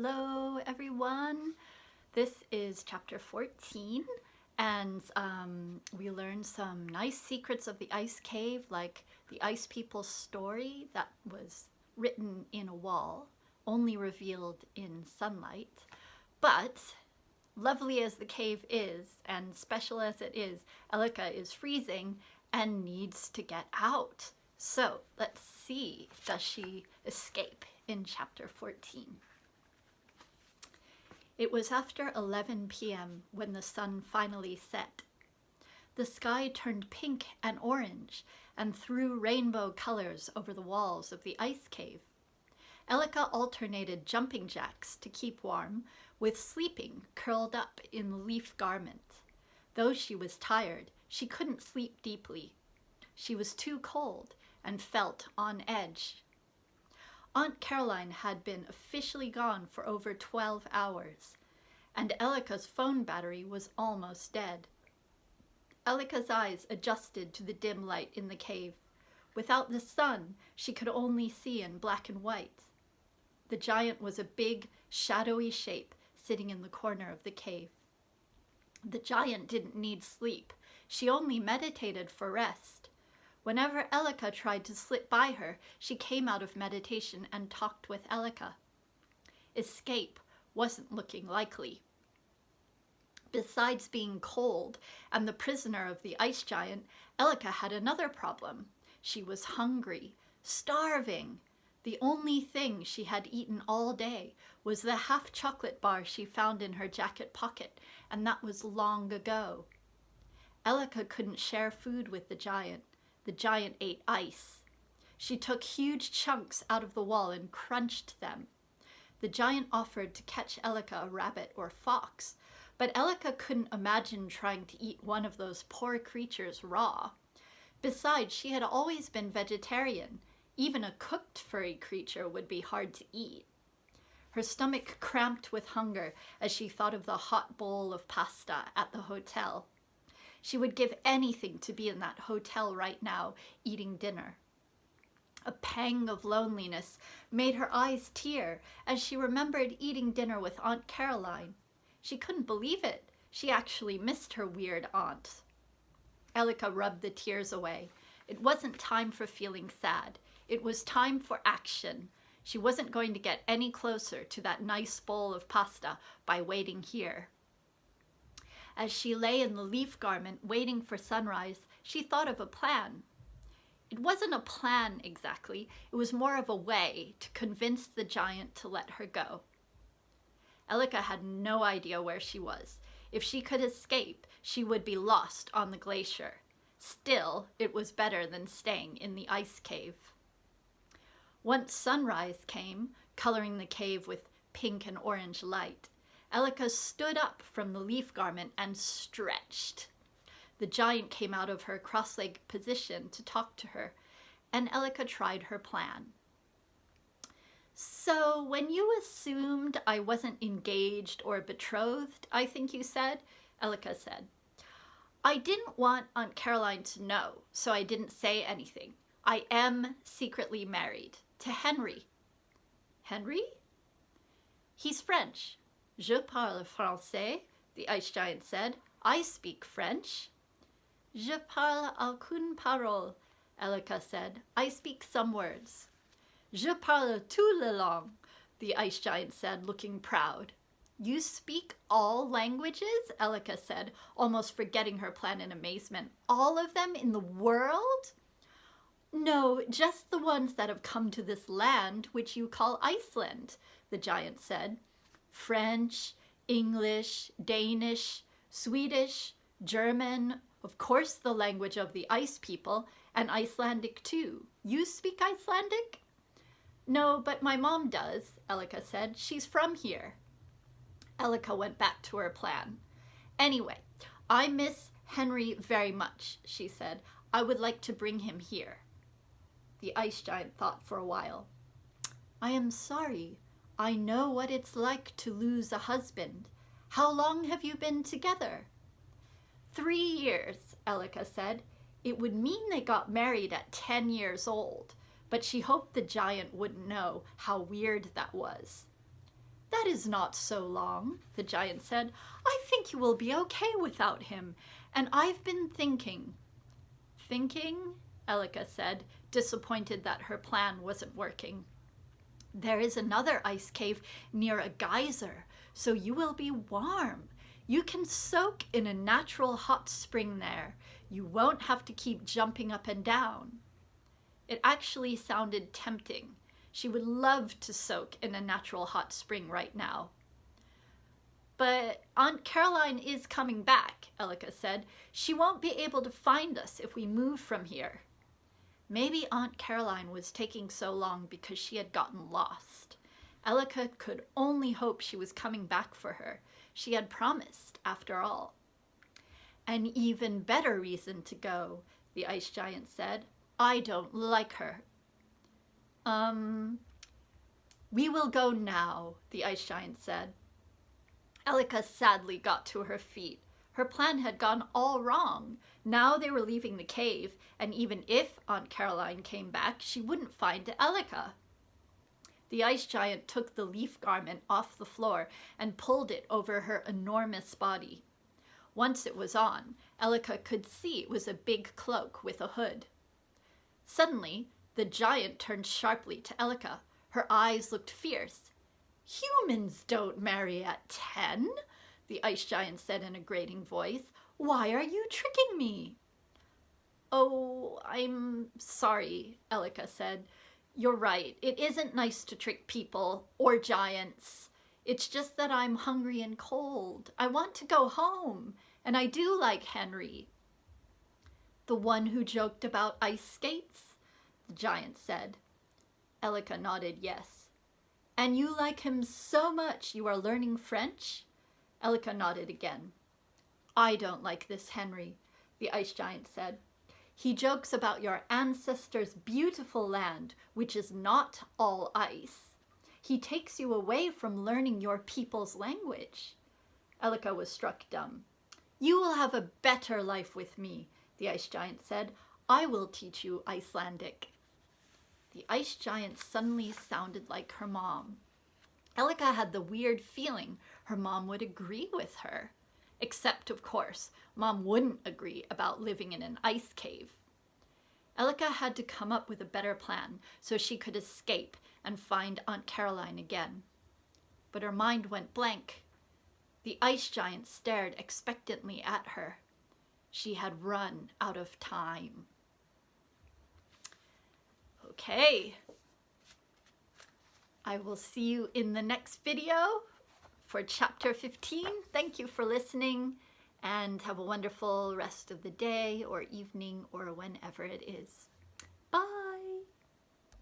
Hello everyone. This is chapter 14 and we learned some nice secrets of the ice cave, like the ice people's story that was written in a wall, only revealed in sunlight. But lovely as the cave is and special as it is, Elika is freezing and needs to get out. So let's see, does she escape in chapter 14? It was after 11 p.m. when the sun finally set. The sky turned pink and orange and threw rainbow colors over the walls of the ice cave. Elika alternated jumping jacks to keep warm with sleeping curled up in the leaf garment. Though she was tired, she couldn't sleep deeply. She was too cold and felt on edge. Aunt Caroline had been officially gone for over 12 hours, and Elika's phone battery was almost dead. Elika's eyes adjusted to the dim light in the cave. Without the sun, she could only see in black and white. The giant was a big, shadowy shape sitting in the corner of the cave. The giant didn't need sleep. She only meditated for rest. Whenever Elika tried to slip by her, she came out of meditation and talked with Elika. Escape wasn't looking likely. Besides being cold and the prisoner of the ice giant, Elika had another problem. She was hungry, starving. The only thing she had eaten all day was the half chocolate bar she found in her jacket pocket, and that was long ago. Elika couldn't share food with the giant. The giant ate ice. She took huge chunks out of the wall and crunched them. The giant offered to catch Elika a rabbit or fox, but Elika couldn't imagine trying to eat one of those poor creatures raw. Besides, she had always been vegetarian. Even a cooked furry creature would be hard to eat. Her stomach cramped with hunger as she thought of the hot bowl of pasta at the hotel. She would give anything to be in that hotel right now, eating dinner. A pang of loneliness made her eyes tear as she remembered eating dinner with Aunt Caroline. She couldn't believe it. She actually missed her weird aunt. Elika rubbed the tears away. It wasn't time for feeling sad. It was time for action. She wasn't going to get any closer to that nice bowl of pasta by waiting here. As she lay in the leaf garment waiting for sunrise, she thought of a plan. It wasn't a plan exactly, it was more of a way to convince the giant to let her go. Elika had no idea where she was. If she could escape, she would be lost on the glacier. Still, it was better than staying in the ice cave. Once sunrise came, coloring the cave with pink and orange light, Elika stood up from the leaf garment and stretched. The giant came out of her cross-legged position to talk to her, and Elika tried her plan. "So when you assumed I wasn't engaged or betrothed, I think you said," Elika said, "I didn't want Aunt Caroline to know, so I didn't say anything. I am secretly married to Henry." "Henry?" "He's French." "Je parle français," the ice giant said. "I speak French." "Je parle aucune parole," Elika said. "I speak some words." "Je parle toute la langue," the ice giant said, looking proud. "You speak all languages?" Elika said, almost forgetting her plan in amazement. "All of them in the world?" "No, just the ones that have come to this land, which you call Iceland," the giant said. "French, English, Danish, Swedish, German, of course the language of the ice people, and Icelandic too. You speak Icelandic?" "No, but my mom does," Elika said. "She's from here." Elika went back to her plan. "Anyway, I miss Henry very much," she said. "I would like to bring him here." The ice giant thought for a while. "I am sorry. I know what it's like to lose a husband. How long have you been together?" 3 years, Elika said. It would mean they got married at 10 years old, but she hoped the giant wouldn't know how weird that was. "That is not so long," the giant said. "I think you will be okay without him, and I've been thinking." "Thinking?" Elika said, disappointed that her plan wasn't working. "There is another ice cave near a geyser, so you will be warm. You can soak in a natural hot spring there. You won't have to keep jumping up and down." It actually sounded tempting. She would love to soak in a natural hot spring right now. "But Aunt Caroline is coming back," Elika said. "She won't be able to find us if we move from here." Maybe Aunt Caroline was taking so long because she had gotten lost. Elika could only hope she was coming back for her. She had promised, after all. "An even better reason to go," the ice giant said. "I don't like her." We will go now," the ice giant said. Elika sadly got to her feet. Her plan had gone all wrong. Now they were leaving the cave, and even if Aunt Caroline came back, she wouldn't find Elika. The ice giant took the leaf garment off the floor and pulled it over her enormous body. Once it was on, Elika could see it was a big cloak with a hood. Suddenly, the giant turned sharply to Elika. Her eyes looked fierce. "Humans don't marry at 10, the ice giant said in a grating voice. "Why are you tricking me?" "Oh, I'm sorry," Elika said. "You're right. It isn't nice to trick people or giants. It's just that I'm hungry and cold. I want to go home, and I do like Henry." "The one who joked about ice skates?" the giant said. Elika nodded yes. "And you like him so much you are learning French?" Elika nodded again. "I don't like this Henry," the ice giant said. "He jokes about your ancestors' beautiful land, which is not all ice. He takes you away from learning your people's language." Elika was struck dumb. "You will have a better life with me," the ice giant said. "I will teach you Icelandic." The ice giant suddenly sounded like her mom. Elika had the weird feeling her mom would agree with her. Except, of course, Mom wouldn't agree about living in an ice cave. Elika had to come up with a better plan so she could escape and find Aunt Caroline again. But her mind went blank. The ice giant stared expectantly at her. She had run out of time. Okay. I will see you in the next video for chapter 15. Thank you for listening, and have a wonderful rest of the day or evening or whenever it is. Bye!